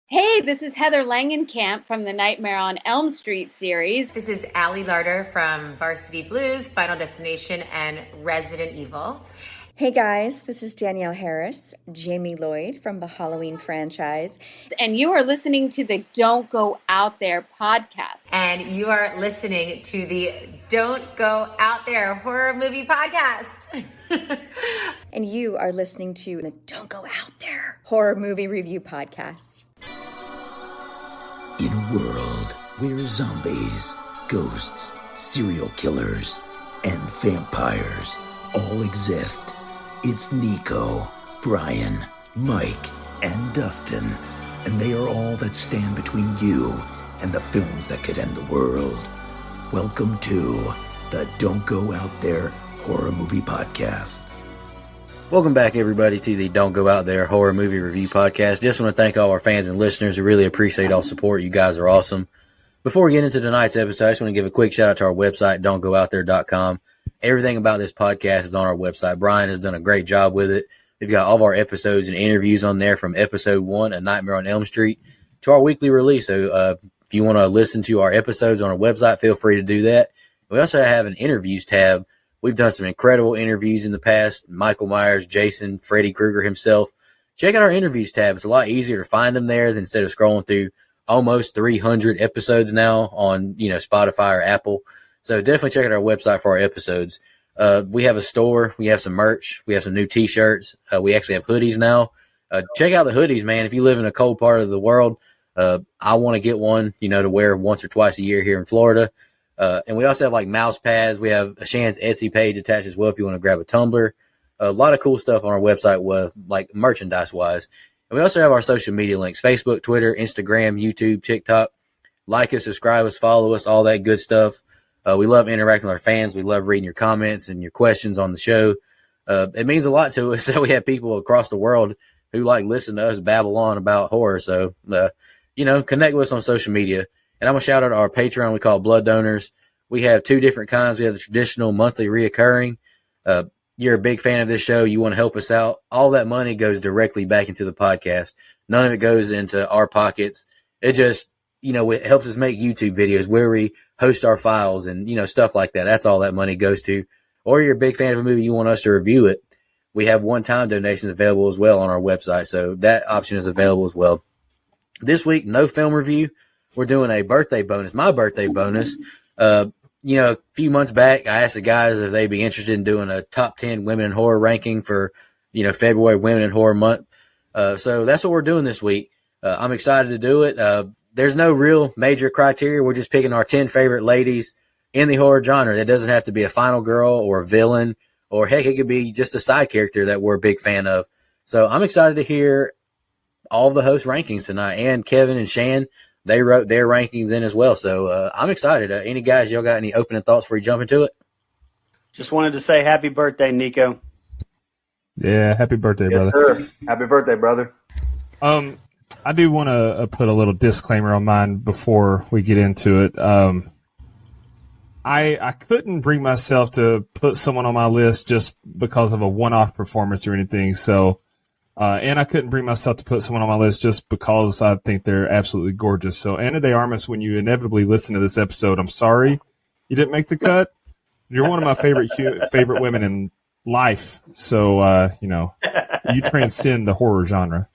Hey, this is Heather Langenkamp from the Nightmare on Elm Street series. This is Allie Larder from Varsity Blues, Final Destination, and Resident Evil. Hey guys, this is Danielle Harris, Jamie Lloyd from the Halloween franchise. And you are listening to the Don't Go Out There podcast. And you are listening to the Don't Go Out There horror movie podcast. And you are listening to the Don't Go Out There horror movie review podcast. In a world where zombies, ghosts, serial killers, and vampires all exist, it's Nico, Brian, Mike, and Dustin, and they are all that stand between you and the films that could end the world. Welcome to the Don't Go Out There Horror Movie Podcast. Welcome back, everybody, to the Don't Go Out There Horror Movie Review Podcast. Just want to thank all our fans and listeners. We really appreciate all support. You guys are awesome. Before we get into tonight's episode, I just want to give a quick shout out to our website, don'tgoouthere.com. Everything about this podcast is on our website. Brian has done a great job with it. We've got all of our episodes and interviews on there from episode 1, A Nightmare on Elm Street, to our weekly release. So if you want to listen to our episodes on our website, feel free to do that. We also have an interviews tab. We've done some incredible interviews in the past. Michael Myers, Jason, Freddy Krueger himself. Check out our interviews tab. It's a lot easier to find them there than instead of scrolling through almost 300 episodes now on, Spotify or Apple. So definitely check out our website for our episodes. We have a store. We have some merch. We have some new T-shirts. We actually have hoodies now. Check out the hoodies, man. If you live in a cold part of the world, I want to get one, to wear once or twice a year here in Florida. And we also have like mouse pads. We have a Shan's Etsy page attached as well if you want to grab a tumbler. A lot of cool stuff on our website with like merchandise wise. And we also have our social media links: Facebook, Twitter, Instagram, YouTube, TikTok. Like us, subscribe us, follow us, all that good stuff. We love interacting with our fans. We love reading your comments and your questions on the show. It means a lot to us that we have people across the world who listen to us babble on about horror. So, connect with us on social media. And I'm going to shout out our Patreon we call Blood Donors. We have 2 different kinds. We have the traditional monthly reoccurring. You're a big fan of this show. You want to help us out. All that money goes directly back into the podcast. None of it goes into our pockets. It just, it helps us make YouTube videos where we host our files and, stuff like that. That's all that money goes to. Or you're a big fan of a movie, you want us to review it. We have one-time donations available as well on our website. So that option is available as well. This week, no film review. We're doing a birthday bonus, my birthday bonus. A few months back, I asked the guys if they'd be interested in doing a top 10 women in horror ranking for, February Women in Horror Month. So that's what we're doing this week. I'm excited to do it. There's no real major criteria. We're just picking our 10 favorite ladies in the horror genre. That doesn't have to be a final girl or a villain, or heck, it could be just a side character that we're a big fan of. So I'm excited to hear all the host rankings tonight. And Kevin and Shan, they wrote their rankings in as well. So I'm excited. Any guys, y'all got any opening thoughts before you jump into it? Just wanted to say happy birthday, Nico. Yeah, happy birthday, yes, brother. Sir. Happy birthday, brother. I do want to put a little disclaimer on mine before we get into it. I couldn't bring myself to put someone on my list just because of a one-off performance or anything. So, and I couldn't bring myself to put someone on my list just because I think they're absolutely gorgeous. So, Ana de Armas, when you inevitably listen to this episode, I'm sorry you didn't make the cut. You're one of my favorite women in life. So, you transcend the horror genre.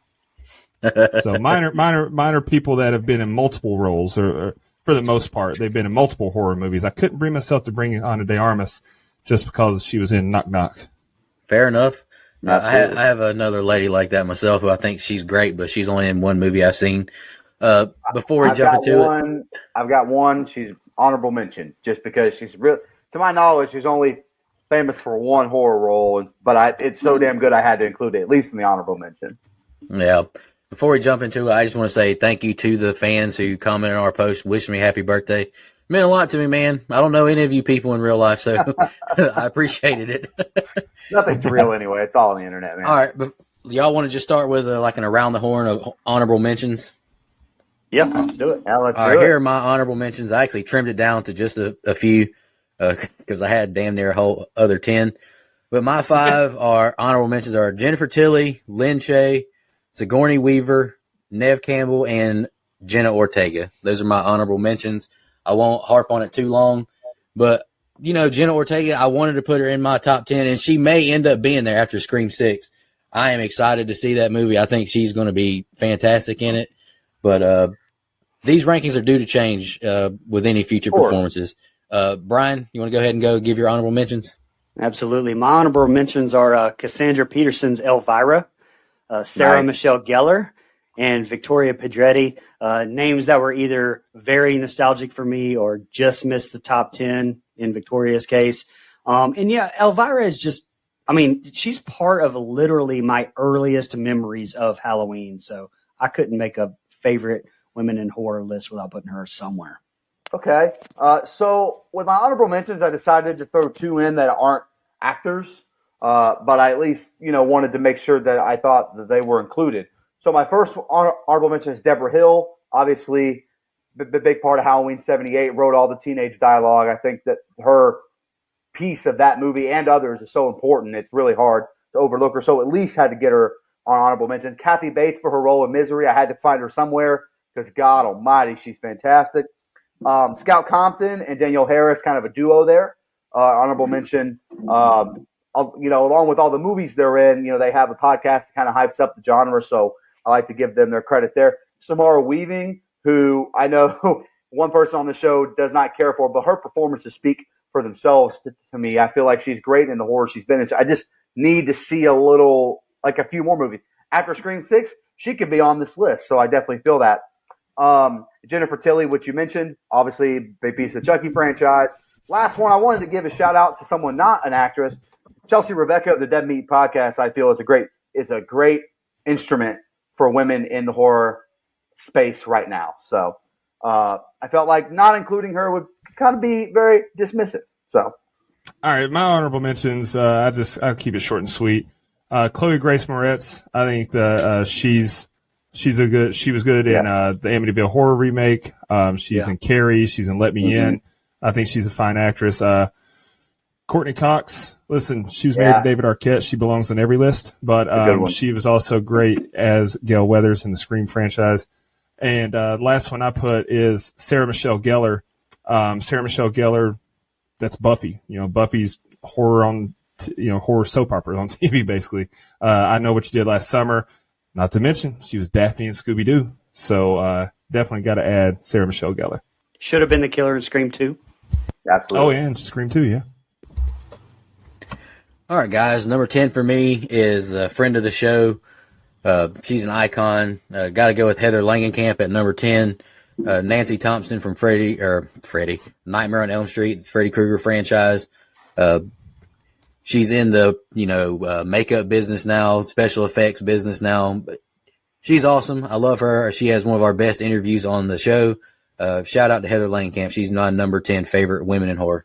So mine are people that have been in multiple roles, or for the most part, they've been in multiple horror movies. I couldn't bring myself to bring Ana de Armas just because she was in Knock Knock. Fair enough. I have another lady like that myself who I think she's great, but she's only in one movie I've seen. Before we jump into it, I've got one. She's honorable mention just because she's real. To my knowledge, she's only famous for one horror role, but it's so damn good I had to include it at least in the honorable mention. Yeah. Before we jump into it, I just want to say thank you to the fans who commented on our post, wishing me happy birthday. It meant a lot to me, man. I don't know any of you people in real life, so I appreciated it. Nothing's real anyway. It's all on the internet, man. All right. But y'all want to just start with like an around the horn of honorable mentions? Yeah, let's do it. Yeah, let's All do right, it. here are my honorable mentions. I actually trimmed it down to just a few because I had damn near a whole other 10. But my 5 are honorable mentions are Jennifer Tilly, Lynn Shay, Sigourney Weaver, Neve Campbell, and Jenna Ortega. Those are my honorable mentions. I won't harp on it too long, but Jenna Ortega, I wanted to put her in my top 10, and she may end up being there after Scream 6. I am excited to see that movie. I think she's going to be fantastic in it, but these rankings are due to change with any future performances. Brian, you want to go ahead and give your honorable mentions? Absolutely. My honorable mentions are Cassandra Peterson's Elvira, Sarah Michelle Gellar, and Victoria Pedretti, names that were either very nostalgic for me or just missed the top 10 in Victoria's case. Elvira is just, she's part of literally my earliest memories of Halloween. So I couldn't make a favorite women in horror list without putting her somewhere. Okay. So with my honorable mentions, I decided to throw 2 in that aren't actors, but I at least, wanted to make sure that I thought that they were included. So my first honorable mention is Deborah Hill. Obviously, the big part of Halloween 78, wrote all the teenage dialogue. I think that her piece of that movie and others is so important. It's really hard to overlook her. So at least had to get her on honorable mention. Kathy Bates for her role in Misery. I had to find her somewhere because God almighty, she's fantastic. Scout Compton and Danielle Harris, kind of a duo there. Honorable mention. Along with all the movies they're in, they have a podcast that kind of hypes up the genre. So I like to give them their credit there. Samara Weaving, who I know one person on the show does not care for, but her performances speak for themselves to me. I feel like she's great in the horror she's been in. I just need to see a few more movies. After Scream 6, she could be on this list. So I definitely feel that. Jennifer Tilly, which you mentioned, obviously big piece of the Chucky franchise. Last one, I wanted to give a shout out to someone not an actress. Chelsea Rebecca of the Dead Meat podcast, I feel is a great instrument for women in the horror space right now. So I felt like not including her would kind of be very dismissive. So, all right, my honorable mentions. I'll keep it short and sweet. Chloe Grace Moretz, I think she was good in the Amityville Horror remake. She's in Carrie. She's in Let Me In. I think she's a fine actress. Courtney Cox, listen, she was married to David Arquette. She belongs on every list, but she was also great as Gail Weathers in the Scream franchise. And last one I put is Sarah Michelle Gellar. Sarah Michelle Gellar, that's Buffy. Buffy's horror horror soap opera on TV, basically. I Know What You Did Last Summer. Not to mention, she was Daphne in Scooby-Doo. So definitely got to add Sarah Michelle Gellar. Should have been the killer in Scream 2. Absolutely. Oh, yeah, and Scream 2, yeah. All right, guys. Number 10 for me is a friend of the show. She's an icon. Got to go with Heather Langenkamp at number 10. Nancy Thompson from Nightmare on Elm Street, Freddy Krueger franchise. She's in the, makeup business now, special effects business now. But she's awesome. I love her. She has one of our best interviews on the show. Shout out to Heather Langenkamp. She's my number 10 favorite women in horror.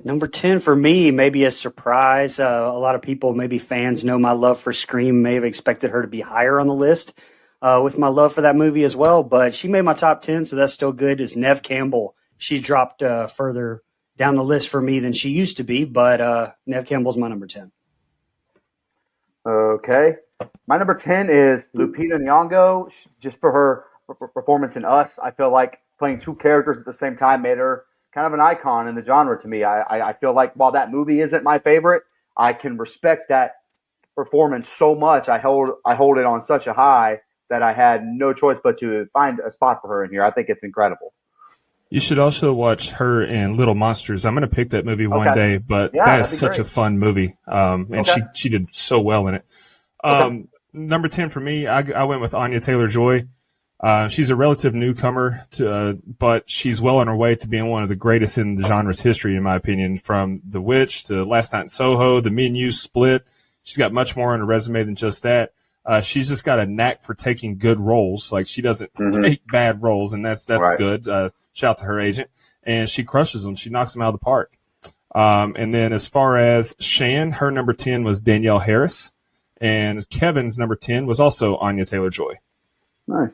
Number 10 for me, maybe a surprise. A lot of people, maybe fans, know my love for Scream, may have expected her to be higher on the list with my love for that movie as well. But she made my top 10, so that's still good. Is Neve Campbell. She dropped further down the list for me than she used to be, but Neve Campbell's my number 10. Okay. My number 10 is Lupita Nyong'o, just for her performance in Us. I feel like playing 2 characters at the same time made her kind of an icon in the genre to me. I feel like while that movie isn't my favorite, I can respect that performance so much. I hold it on such a high that I had no choice but to find a spot for her in here. I think it's incredible. You should also watch her in Little Monsters. I'm going to pick that movie one day, but that is such a fun movie. And she did so well in it. Number 10 for me, I went with Anya Taylor-Joy. She's a relative newcomer, but she's well on her way to being one of the greatest in the genre's history, in my opinion. From The Witch to Last Night in Soho, the Me and You Split. She's got much more on her resume than just that. She's just got a knack for taking good roles. Like, she doesn't take bad roles, and that's right. Good. Shout out to her agent. And she crushes them. She knocks them out of the park. And then as far as Shan, her number 10 was Danielle Harris. And Kevin's number 10 was also Anya Taylor-Joy. Nice.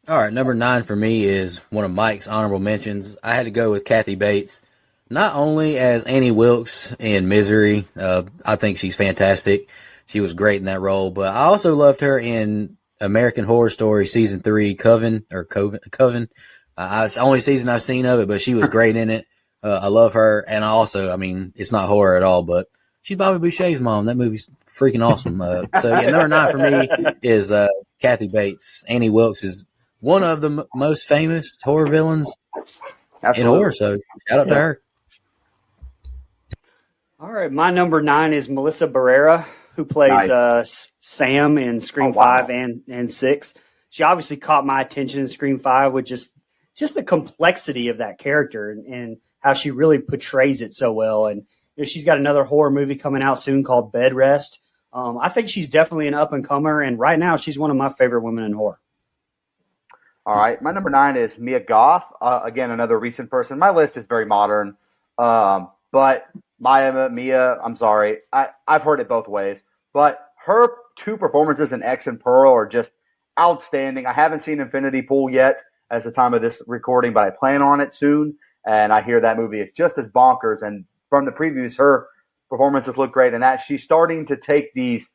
All right, number 9 for me is one of Mike's honorable mentions. I had to go with Kathy Bates, not only as Annie Wilkes in Misery. I think she's fantastic. She was great in that role. But I also loved her in American Horror Story season 3, Coven. It's the only season I've seen of it, but she was great in it. I love her. And I mean, it's not horror at all, but she's Bobby Boucher's mom. That movie's freaking awesome. Number 9 for me is Kathy Bates. Annie Wilkes is one of the most famous horror villains in horror, so shout out to her. All right, my number 9 is Melissa Barrera, who plays Sam in Scream 5 and 6. She obviously caught my attention in Scream 5 with just the complexity of that character and how she really portrays it so well. And she's got another horror movie coming out soon called Bed Rest. I think she's definitely an up-and-comer, and right now she's one of my favorite women in horror. All right, my number 9 is Mia Goth. Again, another recent person. My list is very modern, but Mia, I'm sorry. I've heard it both ways, but her 2 performances in X and Pearl are just outstanding. I haven't seen Infinity Pool yet as the time of this recording, but I plan on it soon, and I hear that movie is just as bonkers. And from the previews, her performances look great, and that she's starting to take these.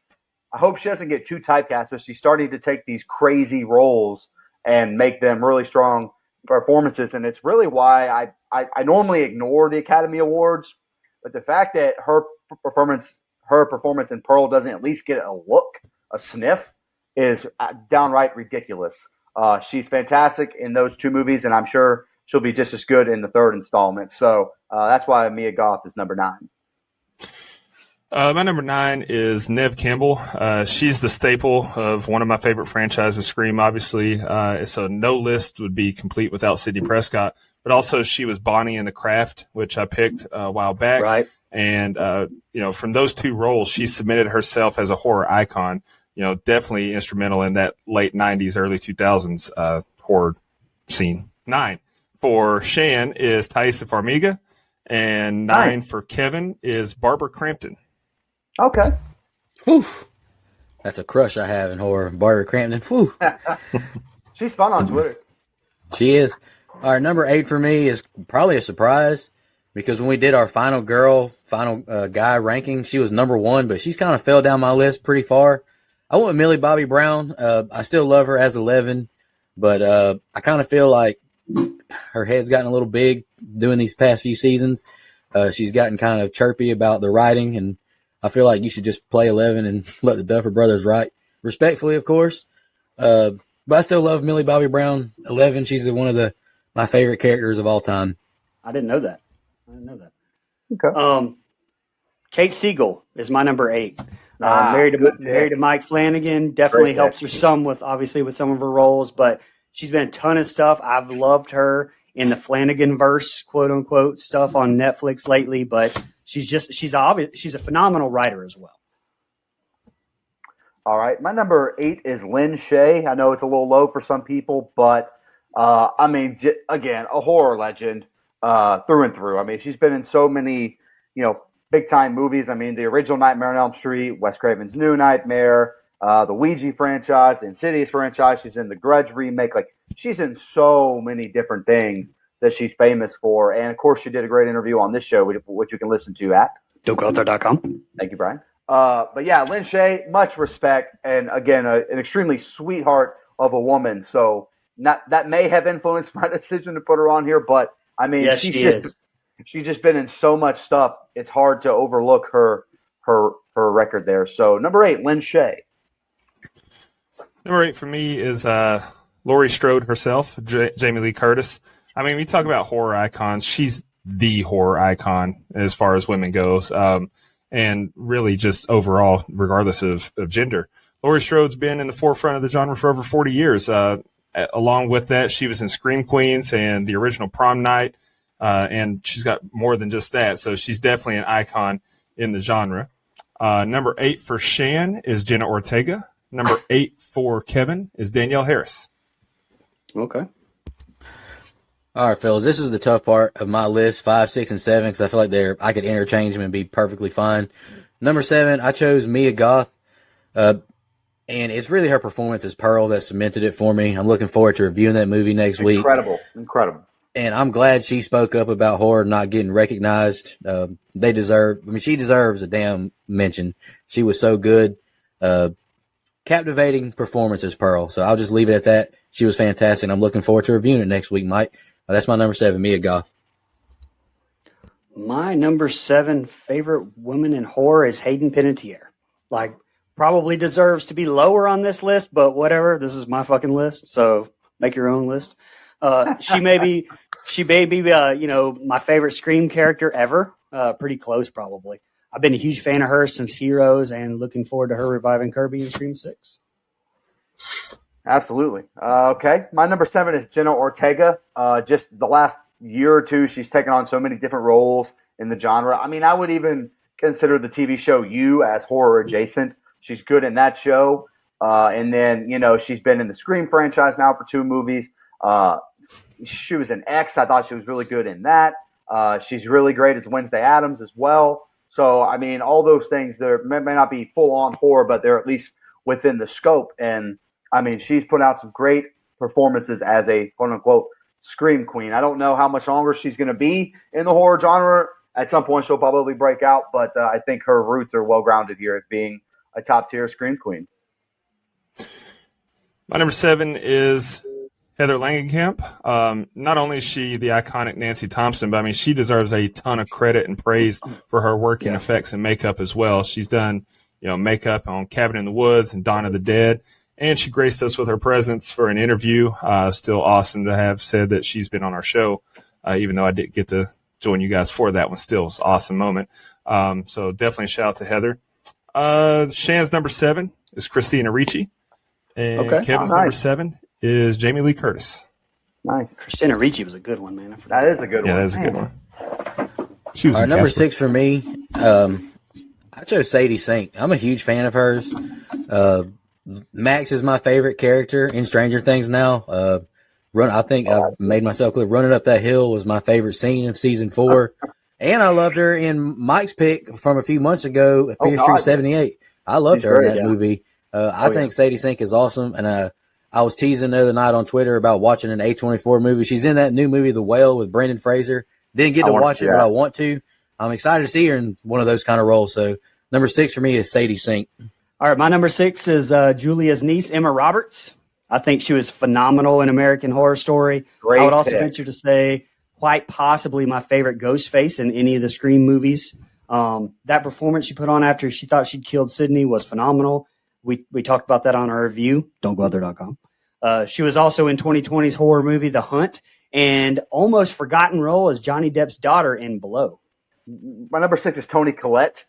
I hope she doesn't get too typecast, but she's starting to take these crazy roles and make them really strong performances. And it's really why I normally ignore the Academy Awards, but the fact that her performance in Pearl doesn't at least get a look, a sniff, is downright ridiculous. She's fantastic in those 2 movies, and I'm sure she'll be just as good in the 3rd installment. So that's why Mia Goth is number 9. My number 9 is Neve Campbell. She's the staple of one of my favorite franchises, Scream, obviously. So no list would be complete without Sidney Prescott. But also she was Bonnie in The Craft, which I picked a while back. Right. And, from those 2 roles, she submitted herself as a horror icon. Definitely instrumental in that late 90s, early 2000s horror scene. 9 for Shan is Taissa Farmiga. And 9 for Kevin is Barbara Crampton. Okay. Whew. That's a crush I have in horror. Barbara Crampton. Whew. She's fun on Twitter. She is. All right, number 8 for me is probably a surprise because when we did our final guy ranking, she was number 1, but she's kind of fell down my list pretty far. I went with Millie Bobby Brown. I still love her as 11, but I kind of feel like her head's gotten a little big doing these past few seasons. She's gotten kind of chirpy about the writing, and I feel like you should just play 11 and let the Duffer Brothers write. Respectfully, of course. But I still love Millie Bobby Brown 11. She's one of my favorite characters of all time. I didn't know that. Okay. Kate Siegel is my number 8. Married to Mike Flanagan. Definitely helps her some with some of her roles, but she's been a ton of stuff. I've loved her in the Flanagan-verse, quote unquote, stuff on Netflix lately, but she's a phenomenal writer as well. All right. My number 8 is Lynn Shay. I know it's a little low for some people, but again, a horror legend through and through. I mean, she's been in so many, big time movies. I mean, the original Nightmare on Elm Street, Wes Craven's New Nightmare, the Ouija franchise, the Insidious franchise. She's in the Grudge remake. Like, she's in so many different things that she's famous for. And of course, she did a great interview on this show, which you can listen to at DokeOutThere.com. Thank you, Brian. But yeah, Lynn Shay, much respect. And again, an extremely sweetheart of a woman. So that may have influenced my decision to put her on here, but I mean, yes, she is. She's just been in so much stuff. It's hard to overlook her record there. So number 8, Lynn Shay. Number 8 for me is Laurie Strode herself, Jamie Lee Curtis. I mean, we talk about horror icons. She's the horror icon as far as women goes, and really just overall, regardless of gender. Laurie Strode's been in the forefront of the genre for over 40 years. Along with that, she was in Scream Queens and the original Prom Night, and she's got more than just that. So she's definitely an icon in the genre. Number 8 for Shan is Jenna Ortega. Number 8 for Kevin is Danielle Harris. Okay. All right, fellas, this is the tough part of my list, 5, 6, and 7, because I feel like I could interchange them and be perfectly fine. Number 7, I chose Mia Goth, and it's really her performance as Pearl that cemented it for me. I'm looking forward to reviewing that movie next week. Incredible. And I'm glad she spoke up about horror not getting recognized. She deserves a damn mention. She was so good. captivating performance as Pearl. So I'll just leave it at that. She was fantastic, and I'm looking forward to reviewing it next week, Mike. That's my number 7, Mia Goth. My number 7 favorite woman in horror is Hayden Panettiere. Like, probably deserves to be lower on this list, but whatever. This is my fucking list, so make your own list. She may be, my favorite Scream character ever. Pretty close, probably. I've been a huge fan of her since Heroes, and looking forward to her reviving Kirby in Scream 6. Absolutely. Okay. My number 7 is Jenna Ortega. Just the last year or two, she's taken on so many different roles in the genre. I mean, I would even consider the TV show You as horror adjacent. She's good in that show. And then, she's been in the Scream franchise now for 2 movies. She was in X. I thought she was really good in that. She's really great as Wednesday Addams as well. So, I mean, all those things, they may not be full-on horror, but they're at least within the scope. And, I mean, she's put out some great performances as a quote-unquote Scream queen. I don't know how much longer she's going to be in the horror genre. At some point, she'll probably break out, but I think her roots are well-grounded here as being a top-tier Scream queen. My number 7 is Heather Langenkamp. Not only is she the iconic Nancy Thompson, but I mean, she deserves a ton of credit and praise for her work in effects and makeup as well. She's done, makeup on Cabin in the Woods and Dawn of the Dead, and she graced us with her presence for an interview. Still awesome to have said that she's been on our show, even though I didn't get to join you guys for that one. Still, it was an awesome moment. So definitely shout out to Heather. Shan's number 7 is Christina Ricci. And Kevin's number 7 is Jamie Lee Curtis. Nice. Christina Ricci was a good one, man. That is a good one. Yeah, that is a good one. She was All right, number 6 for me. I chose Sadie Sink. I'm a huge fan of hers. Max is my favorite character in Stranger Things now. I think I've made myself clear. Running Up That Hill was my favorite scene of season 4. And I loved her in Mike's pick from a few months ago, Fear Street 78. I loved her in that movie. I think Sadie Sink is awesome. And I was teasing the other night on Twitter about watching an A24 movie. She's in that new movie, The Whale, with Brendan Fraser. Didn't get to watch it, but I want to. I'm excited to see her in one of those kind of roles. So number 6 for me is Sadie Sink. All right, my number 6 is Julia's niece, Emma Roberts. I think she was phenomenal in American Horror Story. I would also venture to say quite possibly my favorite Ghostface in any of the Scream movies. That performance she put on after she thought she'd killed Sydney was phenomenal. We talked about that on our review, don'tgooutthere.com. She was also in 2020's horror movie The Hunt, and almost forgotten role as Johnny Depp's daughter in Below. My number 6 is Toni Collette.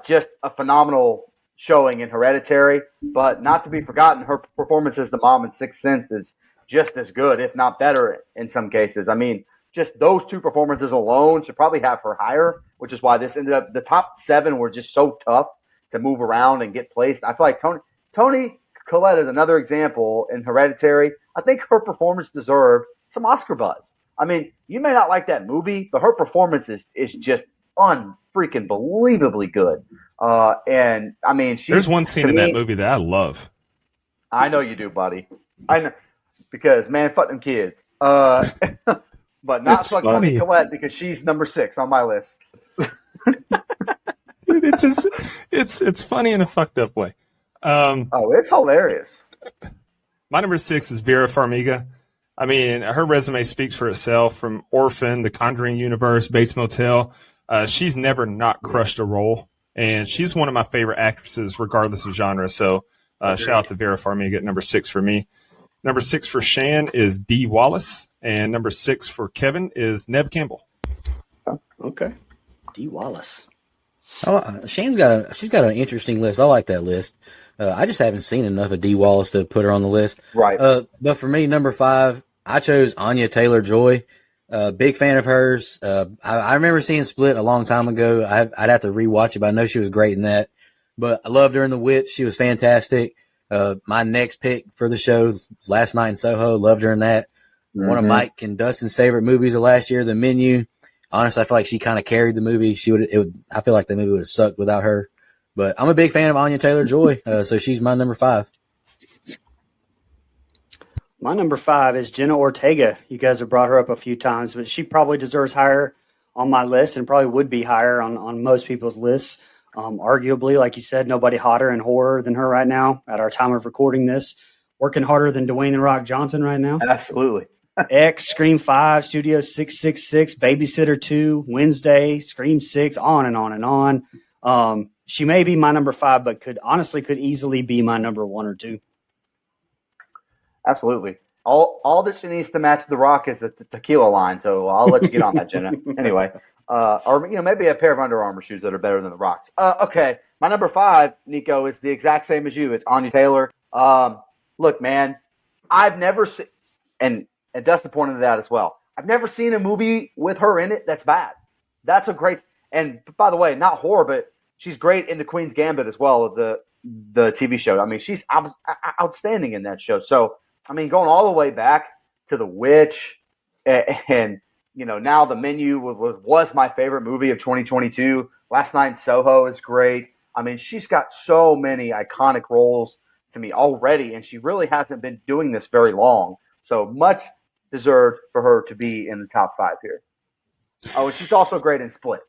Just a phenomenal showing in Hereditary, but not to be forgotten, her performance as the mom in Sixth Sense is just as good, if not better in some cases. I mean, just those 2 performances alone should probably have her higher, which is why this ended up, the top 7 were just so tough to move around and get placed. I feel like Toni Collette is another example in Hereditary. I think her performance deserved some Oscar buzz. I mean, you may not like that movie, but her performance is just unfreaking believably good. And I mean, there's one scene in that movie that I love. I know you do, buddy. I know, because man, fuck them kids. But not fuck Toni Collette because she's number 6 on my list. It's funny in a fucked up way. It's hilarious. My number 6 is Vera Farmiga. I mean, her resume speaks for itself. From Orphan, The Conjuring universe, Bates Motel, she's never not crushed a role. And she's one of my favorite actresses, regardless of genre. So shout out to Vera Farmiga at number 6 for me. Number 6 for Shan is Dee Wallace. And number 6 for Kevin is Neve Campbell. Okay. Dee Wallace. Oh, she's got an interesting list. I like that list. I just haven't seen enough of Dee Wallace to put her on the list. Right. But for me, number 5, I chose Anya Taylor-Joy. Big fan of hers. I remember seeing Split a long time ago. I'd have to rewatch it, but I know she was great in that. But I loved her in The Witch. She was fantastic. My next pick for the show, Last Night in Soho, loved her in that. Mm-hmm. One of Mike and Dustin's favorite movies of last year, The Menu. Honestly, I feel like she kind of carried the movie. I feel like the movie would have sucked without her. But I'm a big fan of Anya Taylor-Joy, so she's my number 5. My number 5 is Jenna Ortega. You guys have brought her up a few times, but she probably deserves higher on my list and probably would be higher on most people's lists. Arguably, like you said, nobody hotter in horror than her right now at our time of recording this. Working harder than Dwayne The Rock Johnson right now. Absolutely. X, Scream 5, Studio 666, Babysitter 2, Wednesday, Scream 6, on and on and on. She may be my number 5, but could easily be my number 1 or 2. Absolutely. All that she needs to match The Rock is the tequila line, so I'll let you get on that, Jenna. Anyway, or maybe a pair of Under Armour shoes that are better than The Rock's. Okay, my number 5, Nico, is the exact same as you. It's Anya Taylor. Look, man, I've never seen, and Dustin pointed it out as well, I've never seen a movie with her in it that's bad. That's a great, and by the way, not horror, but she's great in The Queen's Gambit as well, the TV show. I mean, she's outstanding in that show. So, I mean, going all the way back to The Witch, and now The Menu was my favorite movie of 2022. Last Night in Soho is great. I mean, she's got so many iconic roles to me already, and she really hasn't been doing this very long. So much deserved for her to be in the top 5 here. Oh, and she's also great in Split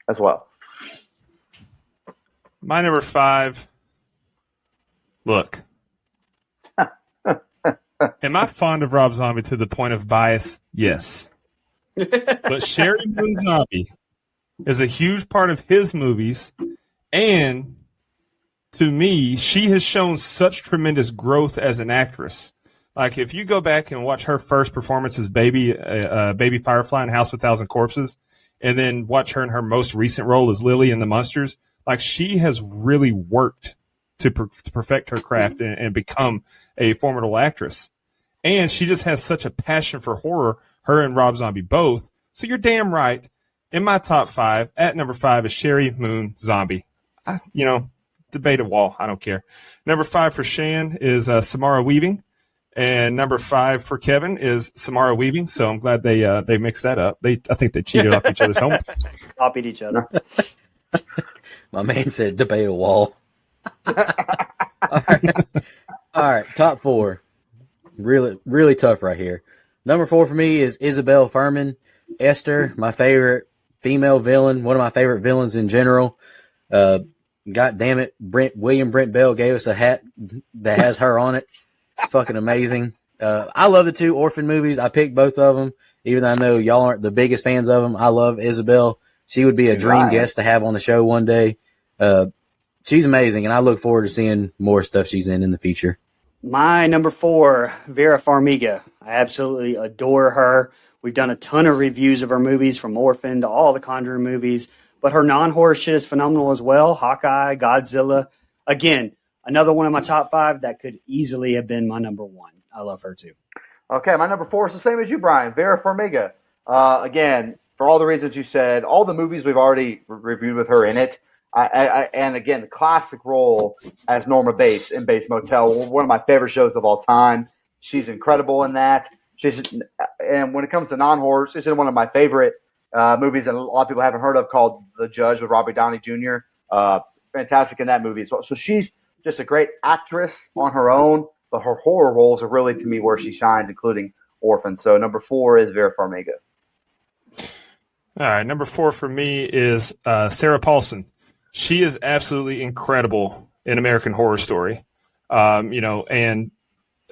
as well. My number 5. Look. Am I fond of Rob Zombie to the point of bias? Yes. But Sherry Moon Zombie is a huge part of his movies, and to me, she has shown such tremendous growth as an actress. Like, if you go back and watch her first performance as Baby Firefly in House of 1,000 Corpses, and then watch her in her most recent role as Lily in The Munsters, like, she has really worked to perfect her craft and become a formidable actress. And she just has such a passion for horror, her and Rob Zombie both. So you're damn right. In my top 5, at number 5 is Sherry Moon Zombie. Debate a wall. I don't care. Number 5 for Shan is Samara Weaving. And number 5 for Kevin is Samara Weaving. So I'm glad they mixed that up. I think they cheated off each other's home. Copied each other. My man said debate a wall. All right, top 4. Really, really tough right here. Number 4 for me is Isabel Furman. Esther, my favorite female villain, one of my favorite villains in general. God damn it, William Brent Bell gave us a hat that has her on it. It's fucking amazing. I love the 2 orphan movies. I picked both of them, even though I know y'all aren't the biggest fans of them. I love Isabel. She would be a dream guest to have on the show one day. She's amazing, and I look forward to seeing more stuff she's in the future. My number 4, Vera Farmiga. I absolutely adore her. We've done a ton of reviews of her movies, from Orphan to all the Conjuring movies, but her non-horror shit is phenomenal as well. Hawkeye, Godzilla. Again, another one of my top 5 that could easily have been my number 1. I love her too. Okay, my number 4 is the same as you, Brian. Vera Farmiga. Again, for all the reasons you said, all the movies we've already reviewed with her in it. And again, the classic role as Norma Bates in Bates Motel, one of my favorite shows of all time. She's incredible in that. And when it comes to non-horror, she's in one of my favorite movies that a lot of people haven't heard of, called The Judge with Robert Downey Jr. Fantastic in that movie as well. So she's just a great actress on her own, but her horror roles are really, to me, where she shines, including Orphan. So number 4 is Vera Farmiga. All right, number 4 for me is Sarah Paulson. She is absolutely incredible in American Horror Story. And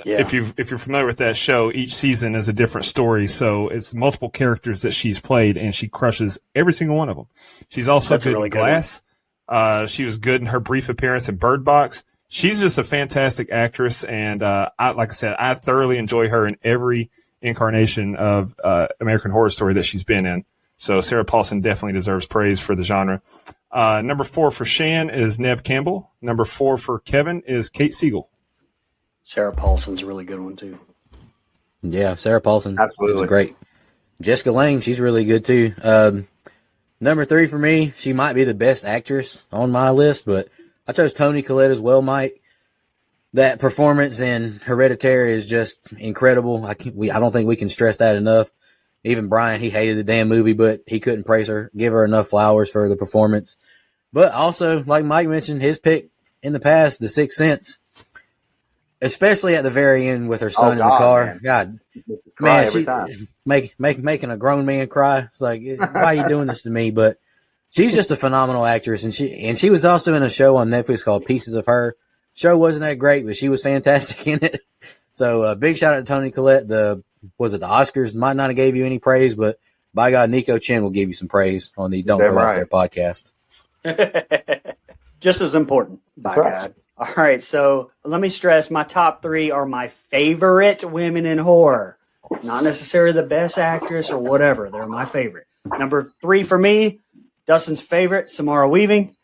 if you're familiar with that show, each season is a different story. So it's multiple characters that she's played, and she crushes every single one of them. She's also good in Glass. She was good in her brief appearance in Bird Box. She's just a fantastic actress, and like I said, I thoroughly enjoy her in every incarnation of American Horror Story that she's been in. So Sarah Paulson definitely deserves praise for the genre. Number 4 for Shan is Neve Campbell. Number 4 for Kevin is Kate Siegel. Sarah Paulson's a really good one too. Yeah, Sarah Paulson Absolutely is great. Jessica Lange, she's really good too. Number 3 for me, she might be the best actress on my list, but I chose Toni Collette as well, Mike. That performance in Hereditary is just incredible. I don't think we can stress that enough. Even Brian, he hated the damn movie, but he couldn't give her enough flowers for the performance. But also, like Mike mentioned, his pick in the past, The Sixth Sense, especially at the very end with her son in the car. Man. God, man, she making a grown man cry. It's like, why are you doing this to me? But She's just a phenomenal actress, and she was also in a show on Netflix called Pieces of Her. Show wasn't that great, but she was fantastic in it. So big shout out to Toni Collette. The Oscars might not have gave you any praise, but by God, Nico Chen will give you some praise on the Don't Go Out There podcast. Just as important, by God. All right, so let me stress my top 3 are my favorite women in horror. Not necessarily the best actress or whatever. They're my favorite. Number 3 for me, Dustin's favorite, Samara Weaving.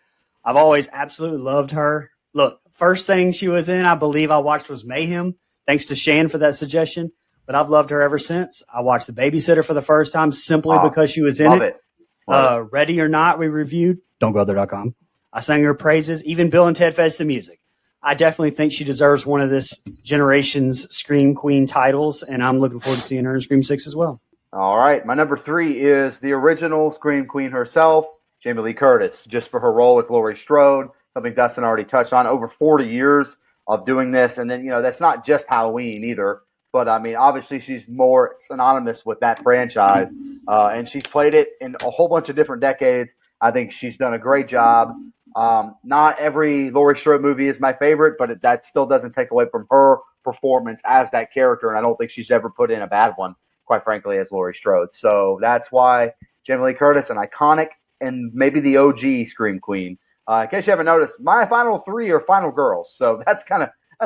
I've always absolutely loved her. Look, first thing she was in, I believe I watched was Mayhem. Thanks to Shan for that suggestion. But I've loved her ever since. I watched The Babysitter for the first time simply because she was in it. Ready or Not, we reviewed. Don'tGoThere.com. I sang her praises. Even Bill and Ted Fez the Music. I definitely think she deserves one of this generation's Scream Queen titles, and I'm looking forward to seeing her in Scream 6 as well. All right. My number 3 is the original Scream Queen herself, Jamie Lee Curtis, just for her role with Laurie Strode, something Dustin already touched on. Over 40 years of doing this. And then, that's not just Halloween either. But, I mean, obviously she's more synonymous with that franchise. And she's played it in a whole bunch of different decades. I think she's done a great job. Not every Laurie Strode movie is my favorite, but that still doesn't take away from her performance as that character. And I don't think she's ever put in a bad one, quite frankly, as Laurie Strode. So that's why Jamie Lee Curtis, an iconic and maybe the OG Scream Queen. In case you haven't noticed, my final 3 are final girls. So that's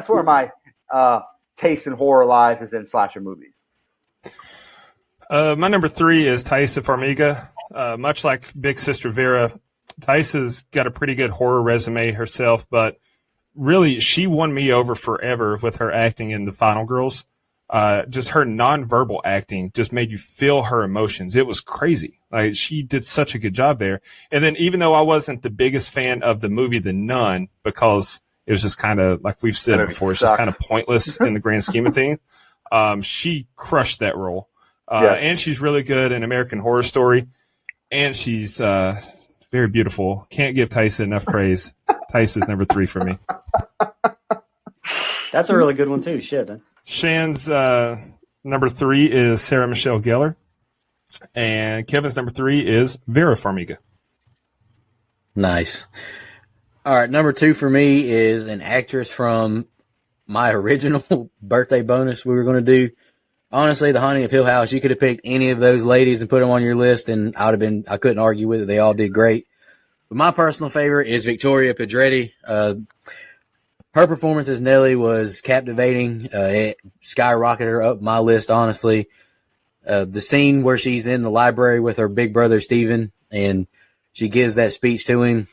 where my taste in horror lies, is in slasher movies. My number 3 is Taissa Farmiga. Much like Big Sister Vera, Taissa's got a pretty good horror resume herself, but really she won me over forever with her acting in The Final Girls. Just her nonverbal acting just made you feel her emotions. It was crazy. Like, she did such a good job there. And then even though I wasn't the biggest fan of the movie The Nun, because it was just kind of, like we've said before, it's just kind of pointless in the grand scheme of things, she crushed that role. And she's really good in American Horror Story. And she's very beautiful. Can't give Taissa enough praise. Taissa's number 3 for me. That's a really good one too. Shit, man. Shan's number 3 is Sarah Michelle Gellar. And Kevin's number 3 is Vera Farmiga. Nice. All right, number 2 for me is an actress from my original birthday bonus we were going to do. Honestly, The Haunting of Hill House, you could have picked any of those ladies and put them on your list, and I couldn't argue with it. They all did great. But my personal favorite is Victoria Pedretti. Her performance as Nellie was captivating. It skyrocketed her up my list, honestly. The scene where she's in the library with her big brother, Stephen, and she gives that speech to him,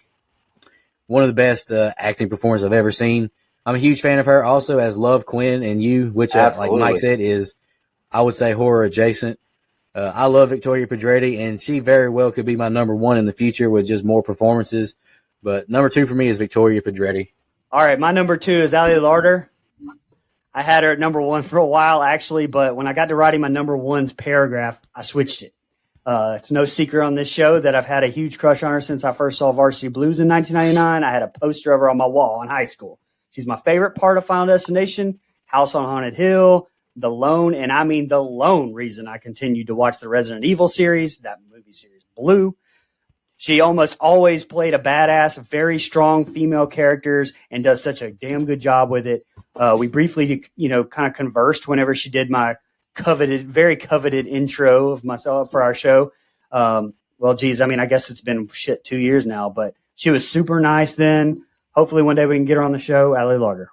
one of the best acting performances I've ever seen. I'm a huge fan of her also as Love Quinn and You, which, like Mike said, is, I would say, horror adjacent. I love Victoria Pedretti, and she very well could be my number 1 in the future with just more performances. But number 2 for me is Victoria Pedretti. All right, my number 2 is Ali Larter. I had her at number 1 for a while, actually, but when I got to writing my number 1's paragraph, I switched it. It's no secret on this show that I've had a huge crush on her since I first saw Varsity Blues in 1999. I had a poster of her on my wall in high school. She's my favorite part of Final Destination, House on Haunted Hill, the lone reason I continued to watch the Resident Evil series, that movie series Blue. She almost always played a badass, very strong female characters and does such a damn good job with it. We briefly, kind of conversed whenever she did my very coveted intro of myself for our show. I guess it's been 2 years now, but she was super nice then. Hopefully one day we can get her on the show, Ali Larter.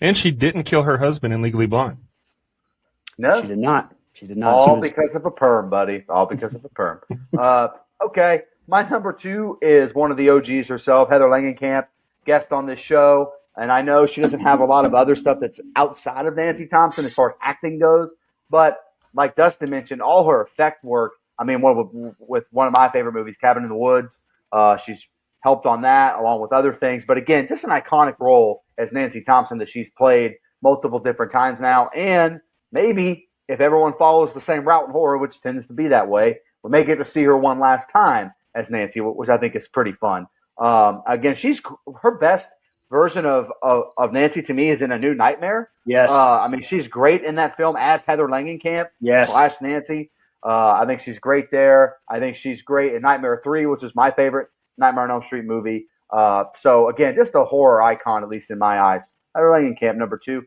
And she didn't kill her husband in Legally Blonde. No, she did not. All because of a perm, buddy. All because of a perm. Okay. My number 2 is one of the OGs herself, Heather Langenkamp, guest on this show. And I know she doesn't have a lot of other stuff that's outside of Nancy Thompson as far as acting goes. But like Dustin mentioned, all her effect work, I mean, with one of my favorite movies, Cabin in the Woods, she's helped on that along with other things. But again, just an iconic role as Nancy Thompson that she's played multiple different times now. And maybe if everyone follows the same route in horror, which tends to be that way, we may get to see her one last time as Nancy, which I think is pretty fun. Again, her best version of Nancy to me is in A New Nightmare. Yes. I mean, she's great in that film as Heather Langenkamp / Nancy. I think she's great there. I think she's great in Nightmare 3, which is my favorite Nightmare on Elm Street movie. So, again, just a horror icon, at least in my eyes. Heather Langenkamp, number 2.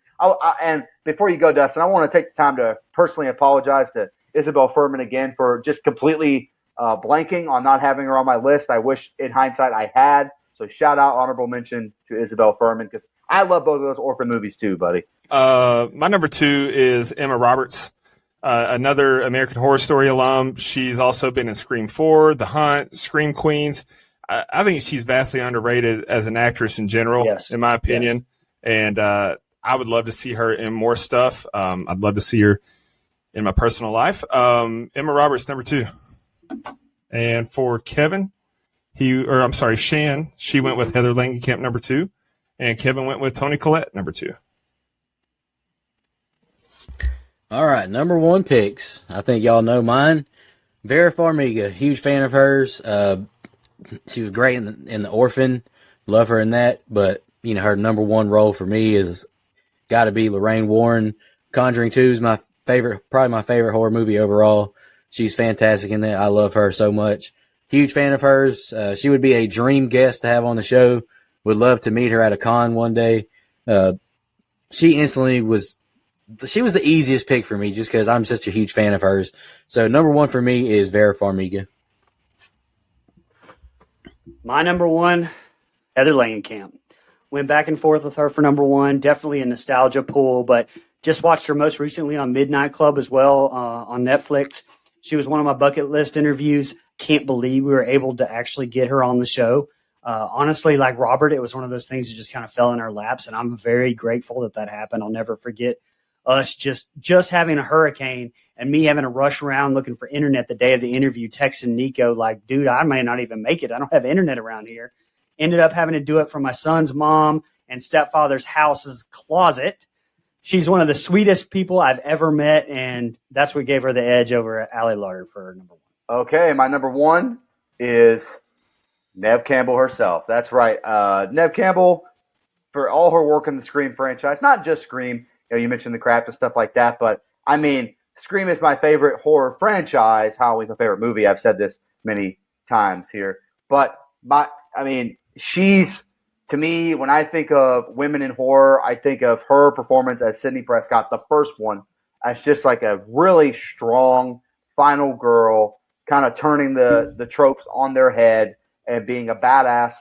And before you go, Dustin, I want to take the time to personally apologize to Isabel Furman again for just completely blanking on not having her on my list. I wish in hindsight I had. So shout out, honorable mention to Isabel Furman, because I love both of those orphan movies too, buddy. My number 2 is Emma Roberts, another American Horror Story alum. She's also been in Scream 4, The Hunt, Scream Queens. I think she's vastly underrated as an actress in general, in my opinion. Yes. And I would love to see her in more stuff. I'd love to see her in my personal life. Emma Roberts, number 2. And for Kevin, Shan, she went with Heather Langenkamp, number 2. And Kevin went with Toni Collette, number 2. All right, number 1 picks. I think y'all know mine. Vera Farmiga, huge fan of hers. She was great in the Orphan. Love her in that. But, her number 1 role for me is got to be Lorraine Warren. Conjuring 2 is my favorite, probably my favorite horror movie overall. She's fantastic in that. I love her so much. Huge fan of hers. She would be a dream guest to have on the show. Would love to meet her at a con one day. She was the easiest pick for me just because I'm such a huge fan of hers. So number 1 for me is Vera Farmiga. My number 1, Heather Langenkamp. Went back and forth with her for number 1. Definitely a nostalgia pool, but just watched her most recently on Midnight Club as well on Netflix. She was one of my bucket list interviews. Can't believe we were able to actually get her on the show. Honestly, like Robert, it was one of those things that just kind of fell in our laps, and I'm very grateful that happened. I'll never forget us just having a hurricane and me having to rush around looking for internet the day of the interview, texting Nico like, dude, I may not even make it. I don't have internet around here. Ended up having to do it from my son's mom and stepfather's house's closet. She's one of the sweetest people I've ever met, and that's what gave her the edge over Allie Larder for number 1. Okay, my number 1 is Neve Campbell herself. That's right. Neve Campbell, for all her work in the Scream franchise, not just Scream, you mentioned The Craft and stuff like that, but I mean, Scream is my favorite horror franchise. Halloween's my favorite movie. I've said this many times here. But, she's, to me, when I think of women in horror, I think of her performance as Sidney Prescott, the first one, as just like a really strong final girl, kind of turning the tropes on their head and being a badass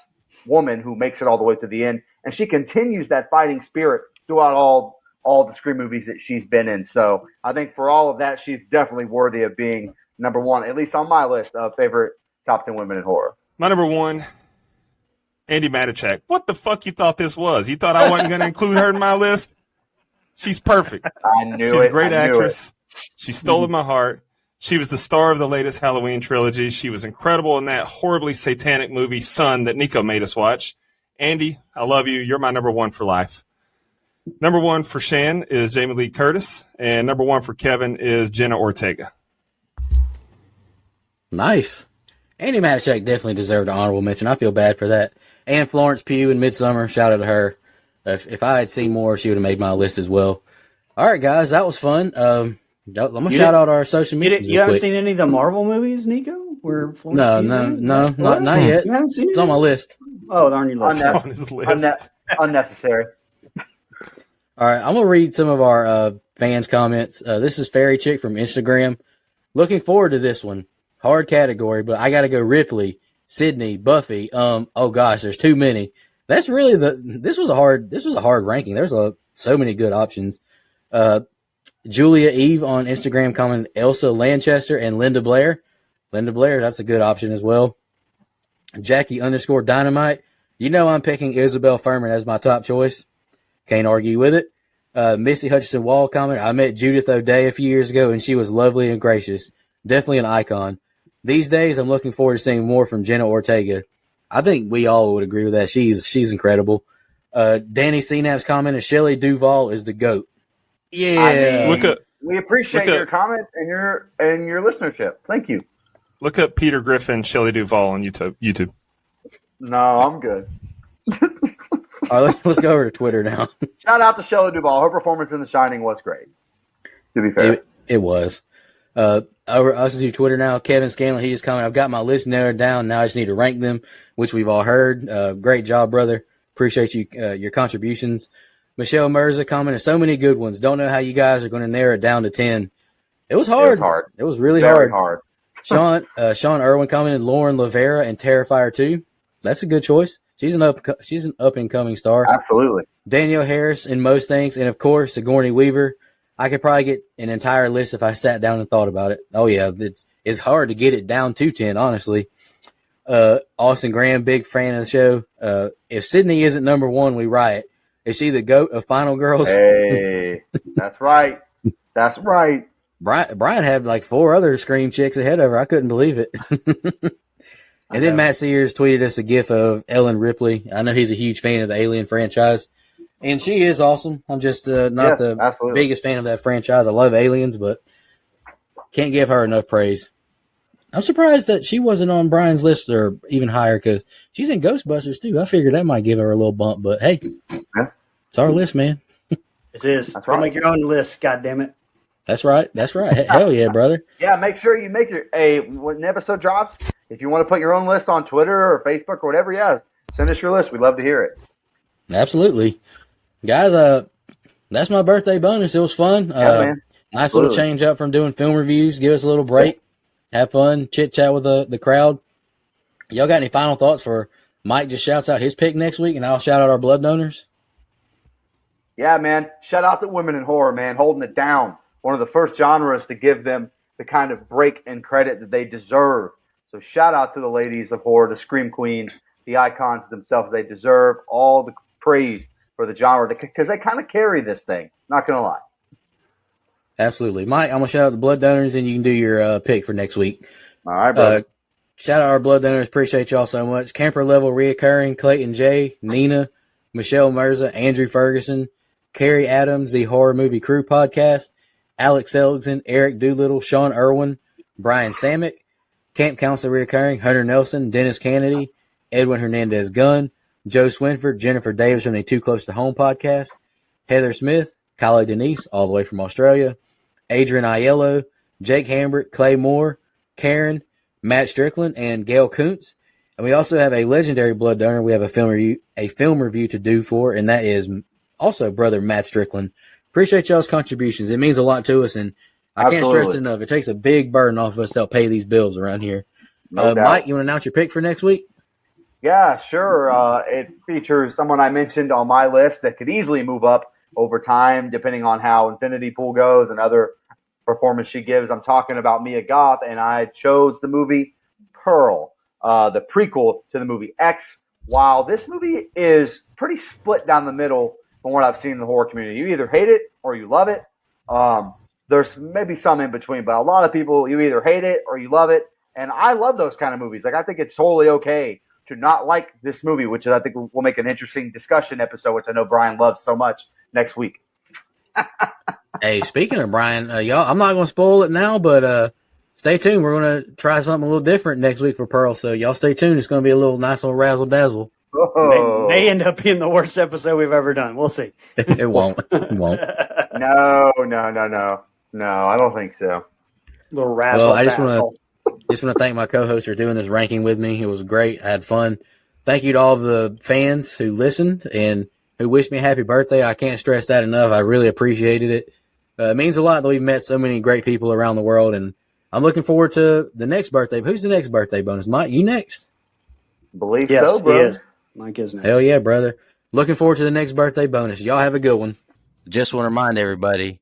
woman who makes it all the way to the end. And she continues that fighting spirit throughout all the Scream movies that she's been in. So I think for all of that, she's definitely worthy of being number 1, at least on my list of favorite top 10 women in horror. My number 1, Andi Matichak. What the fuck you thought this was? You thought I wasn't going to include her in my list? She's perfect. I knew She's it. a great actress. She stole my heart. She was the star of the latest Halloween trilogy. She was incredible in that horribly satanic movie, Son, that Nico made us watch. Andi, I love you. You're my number 1 for life. Number 1 for Shan is Jamie Lee Curtis, and number 1 for Kevin is Jenna Ortega. Nice. Andi Matichak definitely deserved an honorable mention. I feel bad for that. And Florence Pugh in Midsommar, shout out to her. If I had seen more, she would have made my list as well. All right, guys, that was fun. I'm going to shout out our social media. You haven't seen any of the Marvel movies, Nico? Where Florence No, not yet. You haven't seen it? It's on my list. Oh, it's on your list. On his list. Unnecessary. All right, I'm going to read some of our fans' comments. This is Fairy Chick from Instagram. Looking forward to this one. Hard category, but I got to go Ripley, Sydney, Buffy. Oh gosh, there's too many. That's really this was a hard ranking. There's so many good options. Julia Eve on Instagram commented Elsa Lanchester and Linda Blair. Linda Blair, that's a good option as well. Jackie_Dynamite. I'm picking Isabel Furman as my top choice. Can't argue with it. Missy Hutchinson Wall commented, I met Judith O'Day a few years ago and she was lovely and gracious. Definitely an icon. These days, I'm looking forward to seeing more from Jenna Ortega. I think we all would agree with that. She's incredible. Danny Cnaps commented, Shelley Duvall is the GOAT. Yeah. We appreciate your comments and your listenership. Thank you. Look up Peter Griffin, Shelley Duvall on YouTube. No, I'm good. All right, let's go over to Twitter now. Shout out to Shelley Duvall. Her performance in The Shining was great, to be fair. It was. Over us to Twitter now, Kevin Scanlon, he just commented, I've got my list narrowed down. Now I just need to rank them, which we've all heard. Great job, brother. Appreciate you, your contributions. Michelle Mirza commented, so many good ones. Don't know how you guys are going to narrow it down to 10. It was hard. It was really Very hard. Sean Irwin commented, Lauren Lavera and Terrifier 2. That's a good choice. She's an up and coming star. Absolutely. Danielle Harris in most things, and of course Sigourney Weaver. I could probably get an entire list if I sat down and thought about it. Oh yeah, it's hard to get it down to 10, honestly. Austin Graham, big fan of the show. If Sydney isn't number one, we riot. Is she the GOAT of Final Girls? Hey, that's right. That's right. Brian had like 4 other Scream chicks ahead of her. I couldn't believe it. And then Matt Sears tweeted us a gif of Ellen Ripley. I know he's a huge fan of the Alien franchise. And she is awesome. I'm just not the biggest fan of that franchise. I love Aliens, but can't give her enough praise. I'm surprised that she wasn't on Brian's list or even higher because she's in Ghostbusters too. I figured that might give her a little bump, but hey, it's our list, man. It is. That's right. Make your own list, goddammit. That's right. Hell yeah, brother. Yeah, make sure you make when an episode drops, if you want to put your own list on Twitter or Facebook or whatever, send us your list. We'd love to hear it. Absolutely. Guys, that's my birthday bonus. It was fun. Man. Nice little change up from doing film reviews. Give us a little break. Have fun. Chit chat with the crowd. Y'all got any final thoughts for Mike just shouts out his pick next week and I'll shout out our blood donors? Yeah, man. Shout out to women in horror, man. Holding it down. One of the first genres to give them the kind of break and credit that they deserve. So shout out to the ladies of horror, the Scream Queens, the icons themselves. They deserve all the praise for the genre because they kind of carry this thing. Not going to lie. Absolutely. Mike, I'm going to shout out the blood donors and you can do your pick for next week. All right, bro. Shout out our blood donors. Appreciate y'all so much. Camper Level Reoccurring, Clayton J, Nina, Michelle Mirza, Andrew Ferguson, Carrie Adams, the Horror Movie Crew Podcast, Alex Elgson, Eric Doolittle, Sean Irwin, Brian Samick, Camp Council Reoccurring, Hunter Nelson, Dennis Kennedy, Edwin Hernandez Gunn, Joe Swinford, Jennifer Davis from the Too Close to Home podcast, Heather Smith, Kylie Denise, all the way from Australia, Adrian Aiello, Jake Hambrick, Clay Moore, Karen, Matt Strickland, and Gail Kuntz. And we also have a legendary blood donor we have a film review to do for, and that is also brother Matt Strickland. Appreciate y'all's contributions. It means a lot to us, and I can't stress it enough. It takes a big burden off of us to help pay these bills around here. Mike, you want to announce your pick for next week? Yeah, sure. It features someone I mentioned on my list that could easily move up over time, depending on how Infinity Pool goes and other performance she gives. I'm talking about Mia Goth, and I chose the movie Pearl, the prequel to the movie X. While this movie is pretty split down the middle from what I've seen in the horror community, you either hate it or you love it. There's maybe some in between, but a lot of people, you either hate it or you love it. And I love those kind of movies. Like, I think it's totally okay to not like this movie, which I think will make an interesting discussion episode, which I know Brian loves so much, next week. Hey, speaking of Brian, y'all, I'm not going to spoil it now, but stay tuned. We're going to try something a little different next week for Pearl, so y'all stay tuned. It's going to be a little nice little razzle-dazzle. Oh. May end up being the worst eepisode we've ever done. We'll see. It won't. It won't. No, I don't think so. Little razzle. Well, I just want to thank my co-hosts for doing this ranking with me. It was great. I had fun. Thank you to all of the fans who listened and who wished me a happy birthday. I can't stress that enough. I really appreciated it. It means a lot that we've met so many great people around the world, and I'm looking forward to the next birthday. Who's the next birthday bonus? Mike, you next? Believe so, bro. He is. Mike is next. Hell yeah, brother. Looking forward to the next birthday bonus. Y'all have a good one. Just want to remind everybody.